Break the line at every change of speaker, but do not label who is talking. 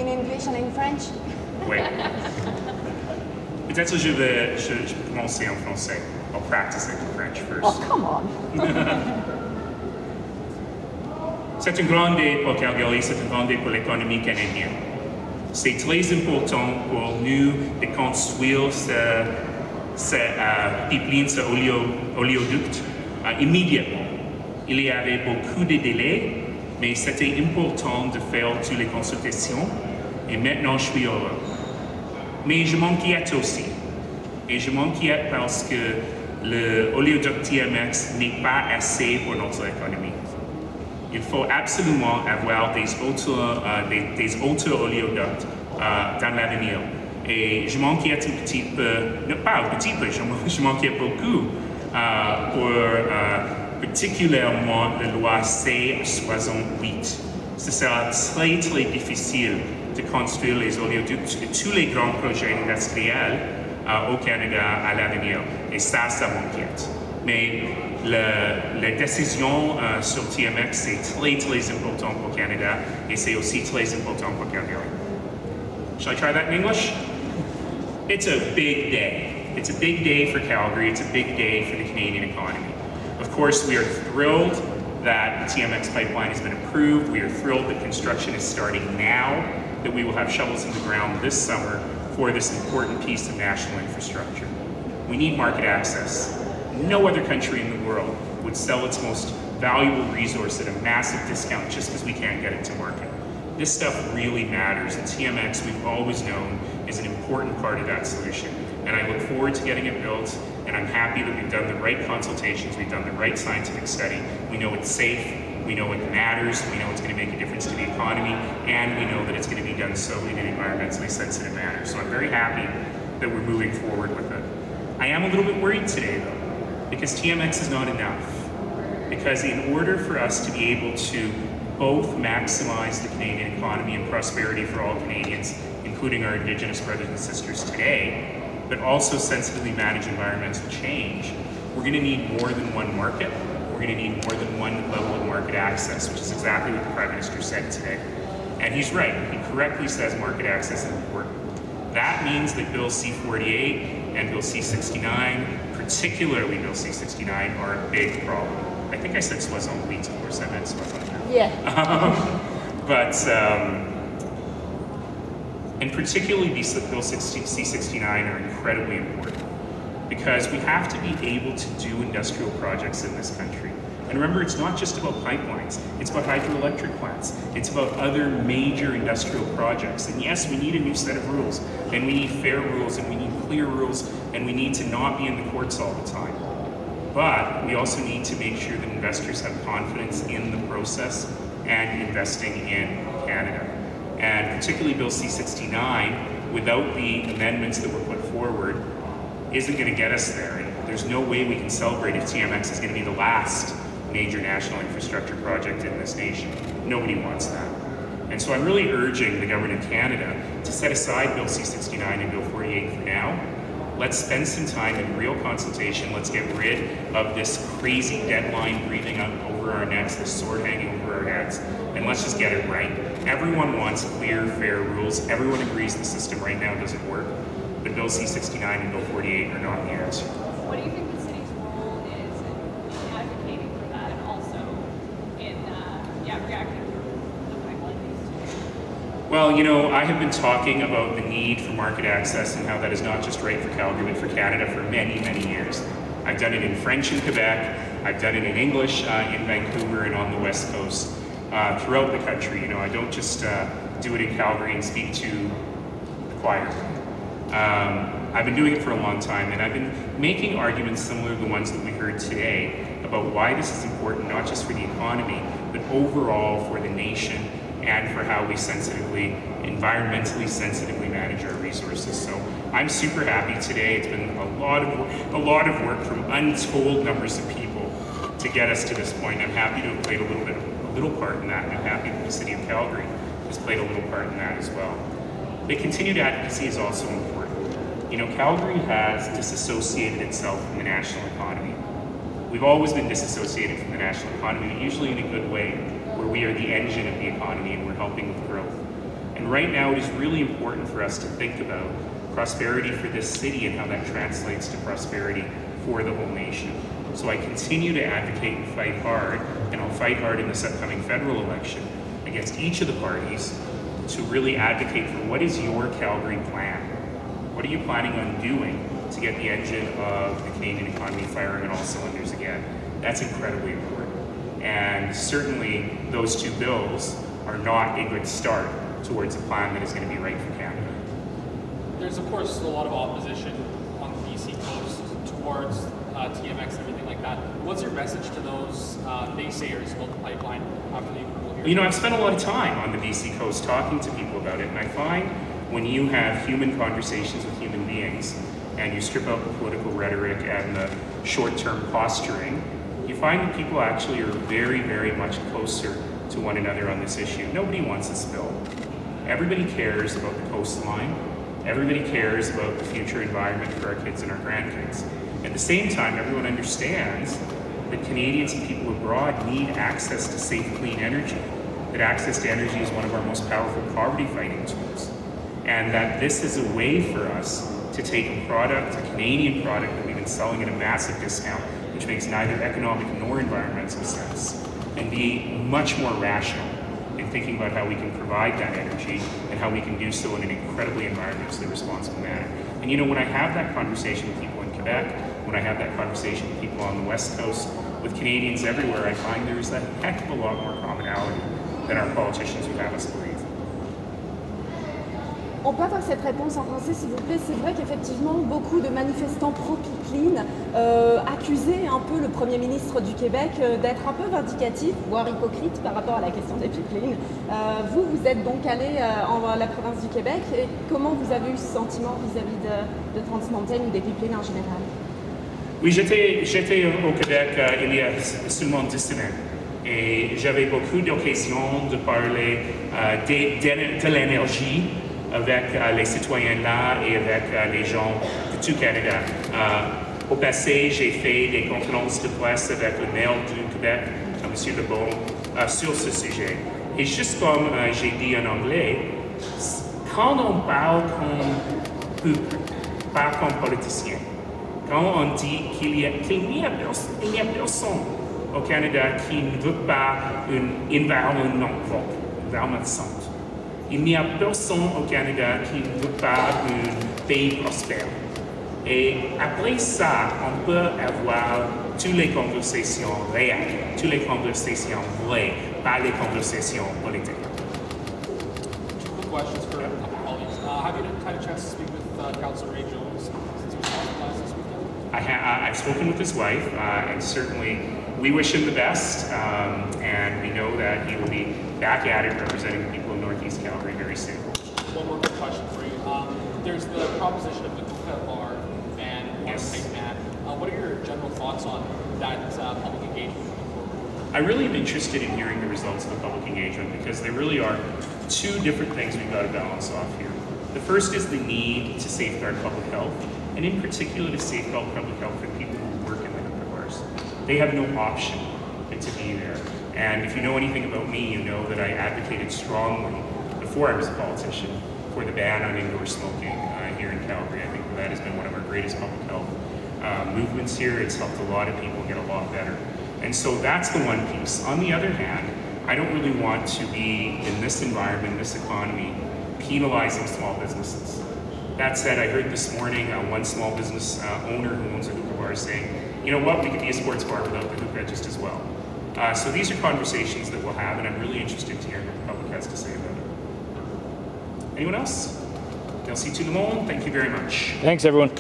in English and in French?
Oui. Peut-être je vais commencer en français. I'll practice it in French first.
Oh, come on.
C'est une grande day pour Calgary, c'est une grande day pour l'économie canadienne. C'est très important pour nous de construire ce pipeline, ce oléoduc immédiatement. Il y avait beaucoup de délais, mais c'était important de faire toutes les consultations, et maintenant je suis heureux. Mais je m'inquiète aussi, et je m'inquiète parce que le oléoduc TMX n'est pas assez pour notre économie. Il faut absolument avoir des autres oléoducs dans l'avenir. Et je m'inquiète un petit peu, pas un petit peu, je m'inquiète beaucoup pour particulièrement la loi C-68. Ce sera très très difficile de construire les oléoducs de tous les grands projets industriels au Canada à l'avenir. Et ça m'inquiète. Mais la décision sur TMX, c'est très très important pour le Canada et c'est aussi très important pour Calgary. Shall I try that in English? It's a big day. It's a big day for Calgary. It's a big day for the Canadian economy. Of course, we are thrilled that the TMX pipeline has been approved. We are thrilled that construction is starting now, that we will have shovels in the ground this summer for this important piece of national infrastructure. We need market access. No other country in the world would sell its most valuable resource at a massive discount just because we can't get it to market. This stuff really matters, and TMX, we've always known, is an important part of that solution. And I look forward to getting it built, and I'm happy that we've done the right consultations, we've done the right scientific study, we know it's safe, we know it matters, we know it's going to make a difference to the economy, and we know that it's going to be done so in an environmentally sensitive manner. So I'm very happy that we're moving forward with it. I am a little bit worried today, though, because TMX is not enough. Because in order for us to be able to both maximize the Canadian economy and prosperity for all Canadians, including our Indigenous brothers and sisters today, but also sensitively manage environmental change, we're going to need more than one market. We're going to need more than one level of market access, which is exactly what the Prime Minister said today. And he's right. He correctly says market access is important. That means that Bill C-48 and Bill C-69, particularly Bill C-69, are a big problem. I think I said soixante-huit, of course I meant soixante-huit.
Yeah.
And particularly Bill C-69 are incredibly important because we have to be able to do industrial projects in this country. And remember, it's not just about pipelines, it's about hydroelectric plants, it's about other major industrial projects. And yes, we need a new set of rules, and we need fair rules, and we need clear rules, and we need to not be in the courts all the time. But we also need to make sure that investors have confidence in the process and investing in Canada. And particularly Bill C-69, without the amendments that were put forward, isn't going to get us there. And there's no way we can celebrate if TMX is going to be the last major national infrastructure project in this nation. Nobody wants that. And so I'm really urging the government of Canada to set aside Bill C-69 and Bill 48 for now. Let's spend some time in real consultation. Let's get rid of this crazy deadline breathing over our necks, this sword hanging over our heads, and let's just get it right. Everyone wants clear, fair rules. Everyone agrees the system right now doesn't work, but Bill C-69 and Bill 48 are not the answer.
What do you think the city's role is in advocating for that and also in reacting to the pipeline needs to?
Well, you know, I have been talking about the need for market access and how that is not just right for Calgary, but for Canada for many, many years. I've done it in French in Quebec, I've done it in English in Vancouver and on the West Coast, throughout the country. You know, I don't just do it in Calgary and speak to the choir. I've been doing it for a long time, and I've been making arguments similar to the ones that we heard today about why this is important, not just for the economy, but overall for the nation and for how we environmentally sensitively manage our resources. So I'm super happy today. It's been a lot of work from untold numbers of people to get us to this point. I'm happy to have played a little part in that, and I'm happy that the City of Calgary has played a little part in that as well. But continued advocacy is also important. You know, Calgary has disassociated itself from the national economy. We've always been disassociated from the national economy, but usually in a good way, where we are the engine of the economy and we're helping with growth. And And right now it is really important for us to think about prosperity for this city and how that translates to prosperity for the whole nation. So I continue to advocate and fight hard, and I'll fight hard in this upcoming federal election against each of the parties to really advocate for what is your Calgary plan? What are you planning on doing to get the engine of the Canadian economy firing on all cylinders again? That's incredibly important. And certainly those two bills are not a good start towards a plan that is going to be right for Canada.
There's of course a lot of opposition on the BC coast towards TMX and everything like that. What's your message to those naysayers about the pipeline after the approval here?
You know, I've spent a lot of time on the BC coast talking to people about it, and I find when you have human conversations with human beings and you strip out the political rhetoric and the short-term posturing, you find that people actually are very, very much closer to one another on this issue. Nobody wants a spill. Everybody cares about the coastline. Everybody cares about the future environment for our kids and our grandkids. At the same time, everyone understands that Canadians and people abroad need access to safe, clean energy, that access to energy is one of our most powerful poverty-fighting tools, and that this is a way for us to take a product, a Canadian product that we've been selling at a massive discount, which makes neither economic nor environmental sense, and be much more rational in thinking about how we can provide that energy and how we can do so in an incredibly environmentally responsible manner. And you know, when I have that conversation with people in Quebec, when I have that conversation with people on the West Coast, with Canadians everywhere, I find there's a heck of a lot more commonality than our politicians would have us believe.
On peut avoir cette réponse en français, s'il vous plaît. C'est vrai qu'effectivement, beaucoup de manifestants pro-pipeline accusaient un peu le Premier ministre du Québec d'être un peu vindicatif, voire hypocrite par rapport à la question des pipelines. Vous êtes donc allé en la province du Québec. Et comment vous avez eu ce sentiment vis-à-vis de Trans Mountain ou des pipelines en général?
Oui, j'étais au Québec il y a seulement 10 semaines. Et j'avais beaucoup d'occasions de parler de l'énergie avec les citoyens là et avec les gens de tout Canada. Au passé, j'ai fait des conférences de presse avec le maire du Québec, M. Legault, sur ce sujet. Et juste comme j'ai dit en anglais, quand on parle comme peuple, pas comme politicien, quand on dit qu'il n'y a personne au Canada qui ne veut pas un environnement propre, un environnement sain. Il n'y a personne au Canada qui ne veut pas un pays prospère. Et après ça, on peut avoir toutes les conversations réelles, toutes les conversations vraies, pas les conversations politiques.
Two quick questions for a couple colleagues. Have you had a chance to speak with Councillor Ray Jones since he was hospitalized this weekend?
I've spoken with his wife, and certainly we wish him the best, and we know that he will be back at it representing the people of Northeast Calgary very soon.
One more quick question for you. There's the proposition of the hookah bar ban,
Yes.
type ban. What are your general thoughts on that public engagement moving forward?
I really am interested in hearing the results of the public engagement because there really are two different things we've got to balance off here. The first is the need to safeguard public health, and in particular to safeguard public health for people who work in the hookah bars. They have no option but to be there. And if you know anything about me, you know that I advocated strongly, before I was a politician, for the ban on indoor smoking here in Calgary. I think that has been one of our greatest public health movements here. It's helped a lot of people get a lot better. And so that's the one piece. On the other hand, I don't really want to be, in this environment, this economy, penalizing small businesses. That said, I heard this morning one small business owner who owns a hookah bar saying, you know what, we could be a sports bar without the hookah just as well. So these are conversations that we'll have, and I'm really interested to hear what the public has to say about it. Anyone else? Merci tout le monde. Thank you very much.
Thanks, everyone.